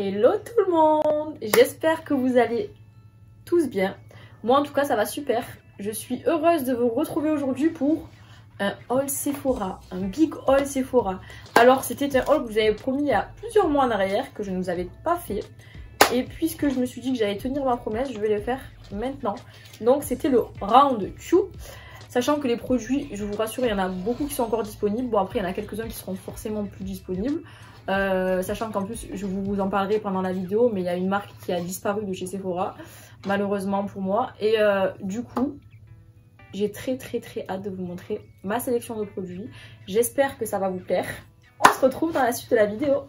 Hello tout le monde, j'espère que vous allez tous bien. Moi en tout cas ça va super. Je suis heureuse de vous retrouver aujourd'hui pour un haul Sephora, un big haul Sephora. Alors c'était un haul que vous avez promis il y a plusieurs mois en arrière, que je ne vous avais pas fait. Et puisque je me suis dit que j'allais tenir ma promesse, je vais le faire maintenant. Donc c'était le round 2. Sachant que les produits, je vous rassure, il y en a beaucoup qui sont encore disponibles. Bon après il y en a quelques-uns qui seront forcément plus disponibles. Sachant qu'en plus je vous en parlerai pendant la vidéo, mais il y a une marque qui a disparu de chez Sephora, malheureusement pour moi. Et du coup, j'ai très hâte de vous montrer ma sélection de produits. J'espère que ça va vous plaire. On se retrouve dans la suite de la vidéo.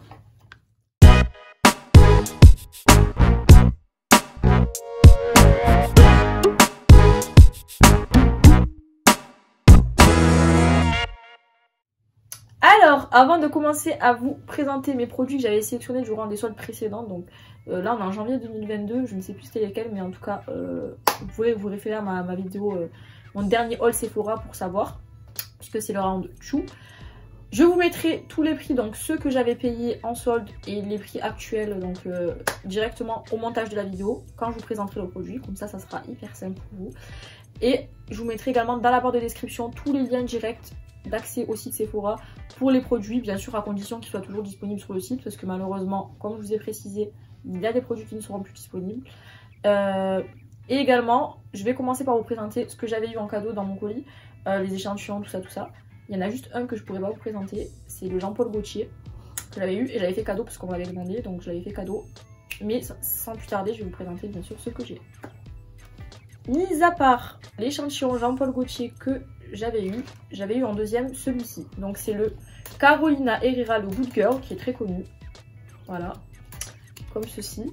Alors, avant de commencer à vous présenter mes produits que j'avais sélectionnés durant des soldes précédentes, donc là on est en janvier 2022, je ne sais plus c'était lesquels, mais en tout cas vous pouvez vous référer à ma vidéo, mon dernier haul Sephora pour savoir, puisque c'est le round 2. Je vous mettrai tous les prix, donc ceux que j'avais payés en solde et les prix actuels, donc directement au montage de la vidéo, quand je vous présenterai le produit, comme ça sera hyper simple pour vous. Et je vous mettrai également dans la barre de description tous les liens directs d'accès au site Sephora pour les produits, bien sûr à condition qu'ils soient toujours disponibles sur le site, parce que malheureusement, comme je vous ai précisé, il y a des produits qui ne seront plus disponibles. Et également, je vais commencer par vous présenter ce que j'avais eu en cadeau dans mon colis, les échantillons, tout ça. Il y en a juste un que je pourrais pas vous présenter, c'est le Jean-Paul Gaultier que j'avais eu et j'avais fait cadeau parce qu'on m'avait demandé, donc je l'avais fait cadeau. Mais sans plus tarder, je vais vous présenter bien sûr ce que j'ai. Mis à part l'échantillon Jean-Paul Gaultier que j'avais eu en deuxième celui-ci. Donc c'est le Carolina Herrera, le Good Girl, qui est très connu. Voilà, comme ceci.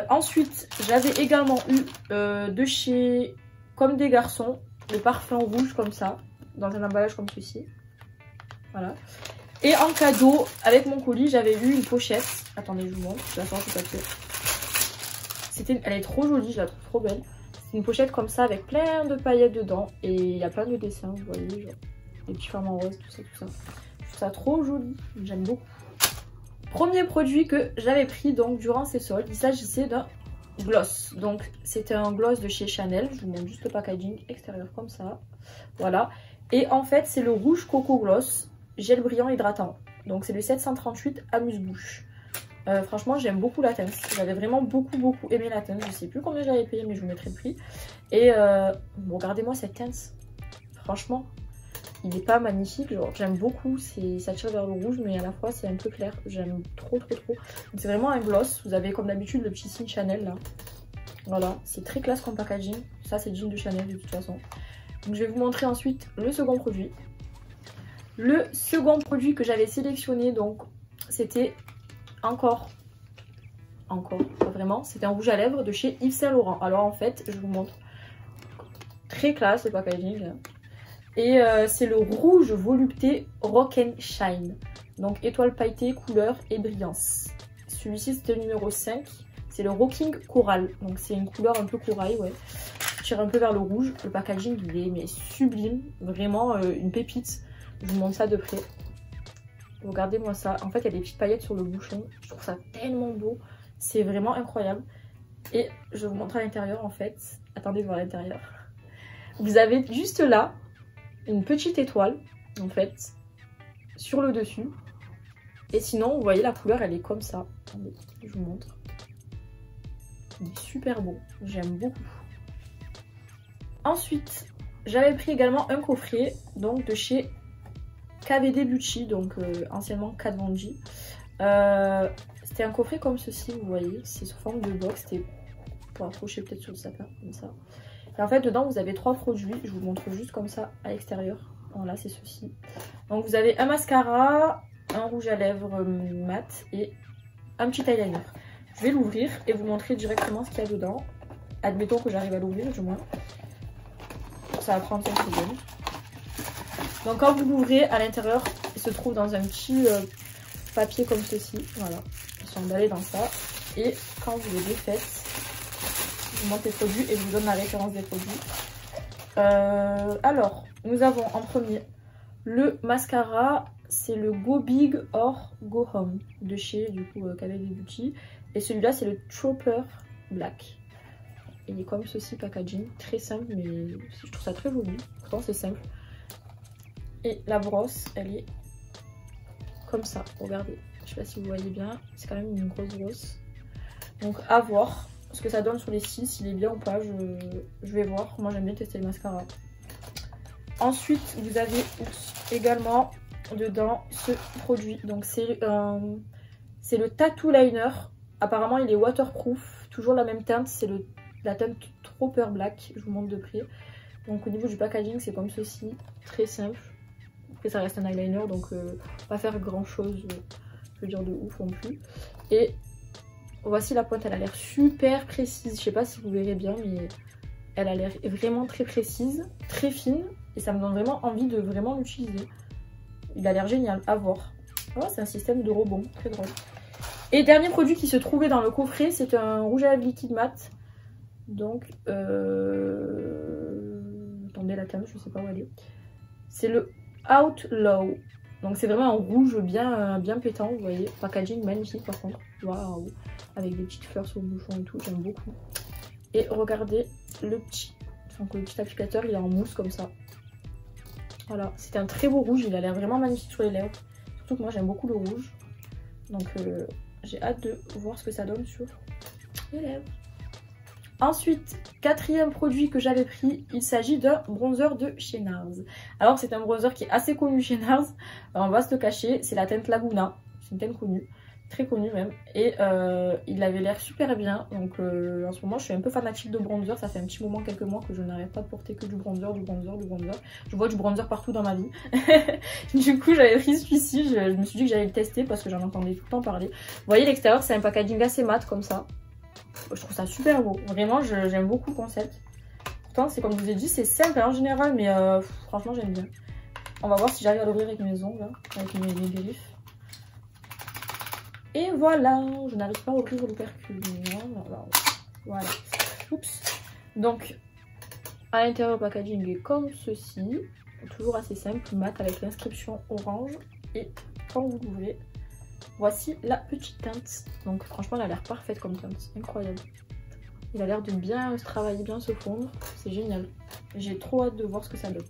Ensuite, j'avais également eu de chez Comme des Garçons, le parfum rouge comme ça, dans un emballage comme ceci. Voilà. Et en cadeau, avec mon colis, j'avais eu une pochette. Attendez, je vous montre, je la sors tout à fait. Elle est trop jolie, je la trouve trop belle. Une pochette comme ça avec plein de paillettes dedans et il y a plein de dessins, vous voyez, genre des petits flamants roses, tout ça. Je trouve ça trop joli, j'aime beaucoup. Premier produit que j'avais pris donc durant ces soldes, il s'agissait d'un gloss. Donc c'était un gloss de chez Chanel, je vous montre juste le packaging extérieur comme ça, voilà. Et en fait c'est le rouge coco gloss, gel brillant hydratant. Donc c'est le 738 amuse-bouche. Franchement j'aime beaucoup la teinte, j'avais vraiment beaucoup aimé la teinte, je sais plus combien j'avais payé mais je vous mettrai le prix. Et bon, regardez-moi cette teinte, franchement il n'est pas magnifique, genre j'aime beaucoup, ça tire vers le rouge mais à la fois c'est un peu clair, j'aime trop. C'est vraiment un gloss, vous avez comme d'habitude le petit signe Chanel là, voilà, c'est très classe comme packaging, ça c'est jean de Chanel de toute façon. Donc je vais vous montrer ensuite le second produit. Le second produit que j'avais sélectionné donc c'était encore pas vraiment, c'était un rouge à lèvres de chez Yves Saint Laurent. Alors en fait je vous montre, très classe le packaging et c'est le rouge volupté Rock and Shine, donc étoile pailletée, couleur et brillance. Celui-ci c'était le numéro 5, c'est le Rocking Coral, donc c'est une couleur un peu corail, ouais, tire un peu vers le rouge. Le packaging il est mais sublime, vraiment une pépite, je vous montre ça de près. Regardez-moi ça, en fait il y a des petites paillettes sur le bouchon, je trouve ça tellement beau, c'est vraiment incroyable. Et je vous montre à l'intérieur en fait, attendez de voir l'intérieur. Vous avez juste là une petite étoile en fait sur le dessus. Et sinon vous voyez la couleur elle est comme ça, attendez, je vous montre. Il est super beau, j'aime beaucoup. Ensuite j'avais pris également un coffret donc de chez KVD Beauty, donc anciennement Kat Von D. C'était un coffret comme ceci, vous voyez, c'est sous forme de box, c'était pour accrocher peut-être sur le sapin, comme ça. Et en fait dedans vous avez 3 produits, je vous montre juste comme ça à l'extérieur, voilà c'est ceci. Donc vous avez un mascara, un rouge à lèvres mat et un petit eyeliner. Je vais l'ouvrir et vous montrer directement ce qu'il y a dedans, admettons que j'arrive à l'ouvrir du moins, ça va prendre 5 secondes. Donc quand vous l'ouvrez, à l'intérieur, il se trouve dans un petit papier comme ceci. Voilà, ils sont emballés dans ça. Et quand vous les défaites, je vous montre les produits et je vous donne la référence des produits. Alors, nous avons en premier le mascara c'est le Go Big or Go Home de chez du coup KBB Beauty. Et celui-là c'est le Trooper Black. Il est comme ceci, packaging, très simple mais je trouve ça très joli. Pourtant c'est simple. Et la brosse, elle est comme ça, regardez. Je sais pas si vous voyez bien, c'est quand même une grosse brosse. Donc à voir ce que ça donne sur les cils, s'il est bien ou pas, je vais voir. Moi j'aime bien tester le mascara. Ensuite vous avez également dedans ce produit. Donc c'est le Tattoo Liner. Apparemment il est waterproof, toujours la même teinte, c'est la teinte Trooper Black, je vous montre de près. Donc au niveau du packaging c'est comme ceci, très simple. Après ça reste un eyeliner donc pas faire grand chose, je veux dire de ouf non plus. Et voici la pointe, elle a l'air super précise, je sais pas si vous verrez bien mais elle a l'air vraiment très précise, très fine. Et ça me donne vraiment envie de vraiment l'utiliser. Il a l'air génial, à voir. Oh, c'est un système de rebond, très drôle. Et dernier produit qui se trouvait dans le coffret, c'est un rouge à lèvres liquide mat. Donc, attendez la teinte, je sais pas où elle est. C'est le Outlaw. Donc c'est vraiment un rouge bien pétant, vous voyez. Packaging magnifique par contre. Waouh. Avec des petites fleurs sur le bouchon et tout, j'aime beaucoup. Et regardez le petit applicateur, il est en mousse comme ça. Voilà, c'est un très beau rouge, il a l'air vraiment magnifique sur les lèvres. Surtout que moi j'aime beaucoup le rouge. Donc j'ai hâte de voir ce que ça donne sur les lèvres. Ensuite, quatrième produit que j'avais pris, il s'agit d'un bronzer de chez NARS. Alors c'est un bronzer qui est assez connu chez NARS, on va se le cacher, c'est la teinte Laguna, c'est une teinte connue, très connue même. Et il avait l'air super bien, donc en ce moment je suis un peu fanatique de bronzer, ça fait un petit moment, quelques mois que je n'arrête pas de porter que du bronzer, du bronzer, du bronzer. Je vois du bronzer partout dans ma vie. Du coup j'avais pris celui-ci, je me suis dit que j'allais le tester parce que j'en entendais tout le temps parler. Vous voyez l'extérieur, c'est un packaging assez mat comme ça. Je trouve ça super beau, vraiment j'aime beaucoup le concept. Pourtant c'est comme je vous ai dit, c'est simple en général mais franchement j'aime bien. On va voir si j'arrive à l'ouvrir avec mes ongles, hein, avec mes griffes. Et voilà, je n'arrive pas à ouvrir l'opercule. Voilà. Oups. Donc à l'intérieur le packaging est comme ceci. Toujours assez simple, mat avec l'inscription orange. Et quand vous l'ouvrez, voici la petite teinte. Donc franchement elle a l'air parfaite comme teinte, incroyable. Il a l'air de bien se travailler, bien se fondre, c'est génial. J'ai trop hâte de voir ce que ça donne.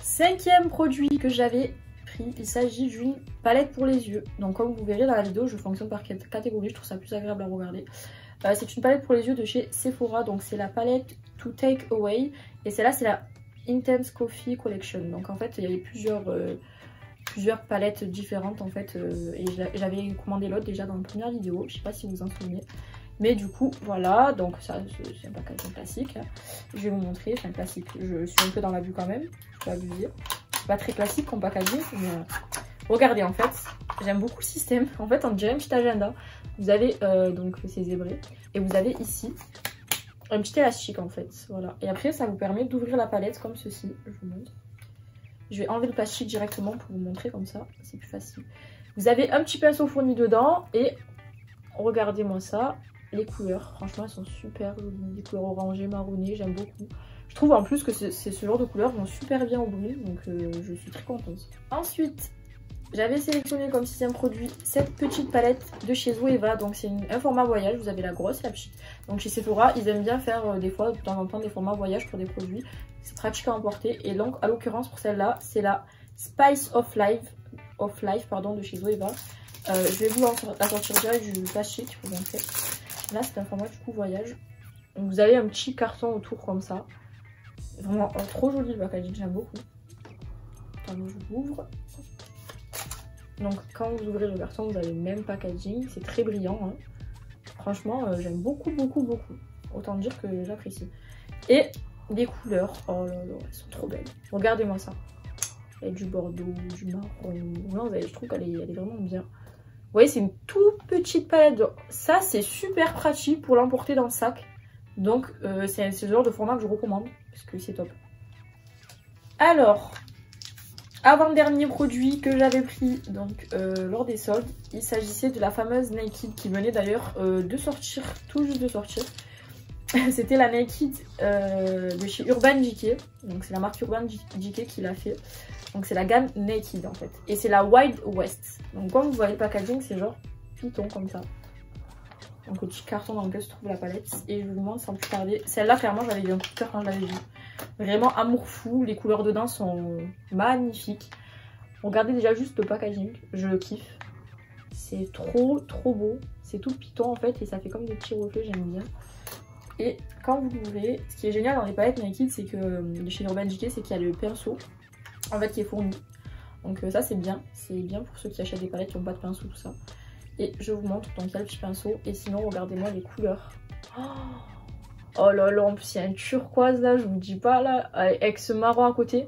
Cinquième produit que j'avais pris, il s'agit d'une palette pour les yeux. Donc comme vous verrez dans la vidéo, je fonctionne par catégorie, je trouve ça plus agréable à regarder. C'est une palette pour les yeux de chez Sephora, donc c'est la palette To Take Away. Et celle-là c'est la Intense Coffee Collection. Donc en fait il y avait plusieurs palettes différentes en fait et j'avais commandé l'autre déjà dans la première vidéo, je sais pas si vous vous en souvenez, mais du coup voilà, donc ça c'est un packaging classique, je vais vous montrer, c'est un classique, je suis un peu dans l'abus quand même, je vais abuser, c'est pas très classique comme packaging mais regardez en fait, j'aime beaucoup le système, en fait on dirait un petit agenda, vous avez donc c'est zébré et vous avez ici un petit élastique en fait, voilà, et après ça vous permet d'ouvrir la palette comme ceci, je vous montre. Je vais enlever le plastique directement pour vous montrer comme ça, c'est plus facile. Vous avez un petit pinceau fourni dedans et regardez-moi ça, les couleurs, franchement elles sont super jolies, des couleurs orangées, marronnées, j'aime beaucoup. Je trouve en plus que ce genre de couleurs vont super bien au bruit, donc je suis très contente. Ensuite, j'avais sélectionné comme sixième produit cette petite palette de chez Zoeva, donc c'est un format voyage, vous avez la grosse et la petite. Donc chez Sephora, ils aiment bien faire des fois, de temps en temps, des formats voyage pour des produits. C'est pratique à emporter. Et donc, à l'occurrence, pour celle-là, c'est la Spice of Life de chez Zoeva. Je vais vous la sortir direct du plastique pour vous montrer. Là, c'est un format du coup voyage. Donc, vous avez un petit carton autour comme ça. Vraiment trop joli le packaging, j'aime beaucoup. Attendez, je l'ouvre. Donc, quand vous ouvrez le carton, vous avez le même packaging. C'est très brillant. Hein. Franchement, j'aime beaucoup. Autant dire que j'apprécie. Et des couleurs, oh là là, elles sont trop belles. Regardez-moi ça. Il y a du bordeaux, du marron. Non, je trouve qu'elle est vraiment bien. Vous voyez, c'est une toute petite palette. Ça, c'est super pratique pour l'emporter dans le sac. Donc, c'est le genre de format que je recommande. Parce que c'est top. Alors, avant-dernier produit que j'avais pris donc lors des soldes, il s'agissait de la fameuse Naked qui venait d'ailleurs de sortir, tout juste de sortir. C'était la Naked de chez Urban Decay. Donc c'est la marque Urban Decay qui l'a fait. Donc c'est la gamme Naked en fait. Et c'est la Wild West. Donc comme vous voyez le packaging, c'est genre piton comme ça. Donc le petit carton dans lequel se trouve la palette. Et je vous montre sans plus tarder. Celle-là clairement j'avais eu un coup de cœur quand je l'avais vue. Vraiment amour fou. Les couleurs dedans sont magnifiques. Regardez déjà juste le packaging. Je le kiffe. C'est trop beau. C'est tout piton en fait. Et ça fait comme des petits reflets, j'aime bien. Et quand vous l'ouvrez, ce qui est génial dans les palettes Naked, c'est que de chez Urban Decay, c'est qu'il y a le pinceau en fait qui est fourni. Donc ça c'est bien pour ceux qui achètent des palettes qui n'ont pas de pinceau, tout ça. Et je vous montre, donc il y a le petit pinceau. Et sinon regardez-moi les couleurs. Oh là là, en plus il y a un turquoise là, je vous dis pas là, avec ce marron à côté.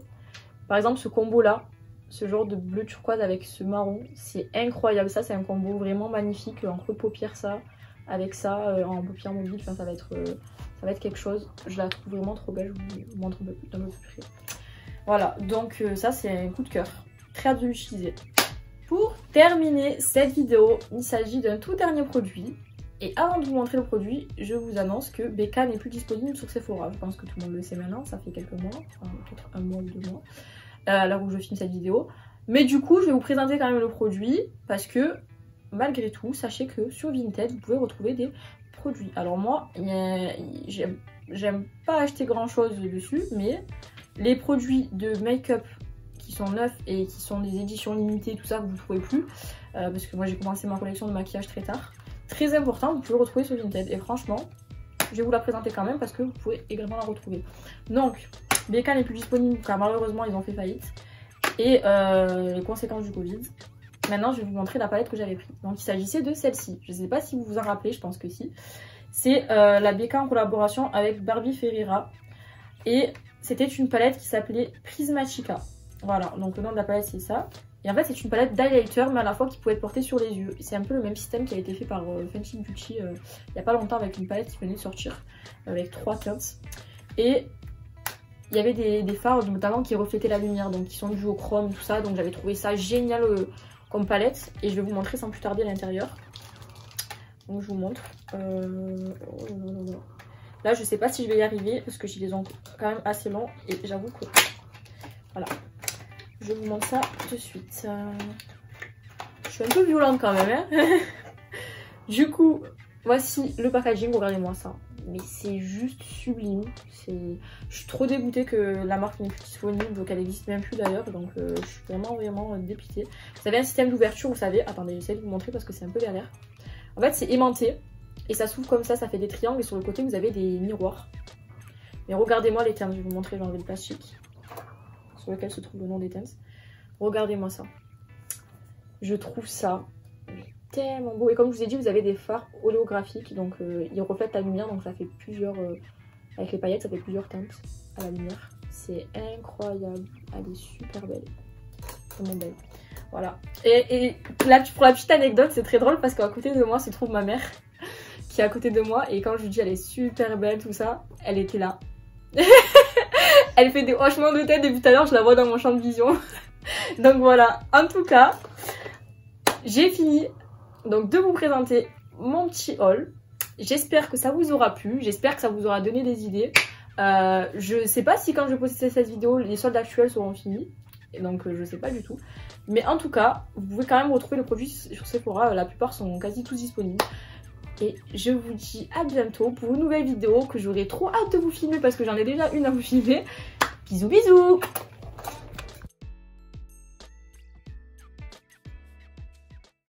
Par exemple ce combo là, ce genre de bleu turquoise avec ce marron, c'est incroyable. Ça c'est un combo vraiment magnifique, entre paupières ça. Avec ça en paupières mobiles, enfin, ça va être quelque chose. Je la trouve vraiment trop belle, je vous montre un peu plus près. Voilà, donc ça c'est un coup de cœur. Très hâte de l'utiliser. Pour terminer cette vidéo, il s'agit d'un tout dernier produit. Et avant de vous montrer le produit, je vous annonce que BK n'est plus disponible sur Sephora. Je pense que tout le monde le sait maintenant, ça fait quelques mois, enfin peut-être un mois ou 2 mois, à l'heure où je filme cette vidéo. Mais du coup, je vais vous présenter quand même le produit parce que malgré tout, sachez que sur Vinted, vous pouvez retrouver des produits. Alors moi, j'aime pas acheter grand chose dessus, mais les produits de make-up qui sont neufs et qui sont des éditions limitées, tout ça, vous ne trouvez plus. Parce que moi, j'ai commencé ma collection de maquillage très tard. Très important, vous pouvez le retrouver sur Vinted. Et franchement, je vais vous la présenter quand même parce que vous pouvez également la retrouver. Donc, BK n'est plus disponible car malheureusement, ils ont fait faillite. Et les conséquences du Covid. Maintenant, je vais vous montrer la palette que j'avais prise. Donc, il s'agissait de celle-ci. Je ne sais pas si vous vous en rappelez, je pense que si. C'est la BK en collaboration avec Barbie Ferreira. Et c'était une palette qui s'appelait Prismatica. Voilà, donc le nom de la palette, c'est ça. Et en fait, c'est une palette d'highlighter, mais à la fois qui pouvait être portée sur les yeux. C'est un peu le même système qui a été fait par Fenty Beauty il n'y a pas longtemps avec une palette qui venait de sortir, avec 3 teintes. Et il y avait des fards, notamment, qui reflétaient la lumière, donc qui sont dus au chrome, tout ça. Donc j'avais trouvé ça génial comme palette et je vais vous montrer sans plus tarder à l'intérieur. Donc je vous montre. Là je sais pas si je vais y arriver parce que j'ai des ongles quand même assez longs et j'avoue que voilà. Je vous montre ça tout de suite. Je suis un peu violente quand même hein. Du coup voici le packaging, regardez-moi ça. Mais c'est juste sublime. Je suis trop dégoûtée que la marque n'est plus disponible, qu'elle n'existe même plus d'ailleurs. Donc je suis vraiment dépitée. Vous avez un système d'ouverture, vous savez. Attendez, j'essaie de vous montrer parce que c'est un peu galère. En fait, c'est aimanté. Et ça s'ouvre comme ça fait des triangles. Et sur le côté, vous avez des miroirs. Mais regardez-moi les teintes. Je vais vous montrer, j'ai enlevé le plastique sur lequel se trouve le nom des teintes. Regardez-moi ça. Je trouve ça tellement beau. Et comme je vous ai dit, vous avez des fards holographiques. Donc ils reflètent la lumière. Donc ça fait plusieurs... avec les paillettes, ça fait plusieurs teintes à la lumière. C'est incroyable. Elle est super belle. Vraiment belle. Voilà. Et là, pour la petite anecdote, c'est très drôle parce qu'à côté de moi se trouve ma mère qui est à côté de moi. Et quand je lui dis elle est super belle, tout ça, elle était là. Elle fait des hochements de tête depuis tout à l'heure, je la vois dans mon champ de vision. Donc voilà. En tout cas, j'ai fini donc de vous présenter mon petit haul. J'espère que ça vous aura plu, j'espère que ça vous aura donné des idées. Je sais pas si quand je poste cette vidéo, les soldes actuels seront finis. Et donc je sais pas du tout. Mais en tout cas, vous pouvez quand même retrouver le produit sur Sephora. La plupart sont quasi tous disponibles. Et je vous dis à bientôt pour une nouvelle vidéo que j'aurai trop hâte de vous filmer parce que j'en ai déjà une à vous filmer. Bisous bisous.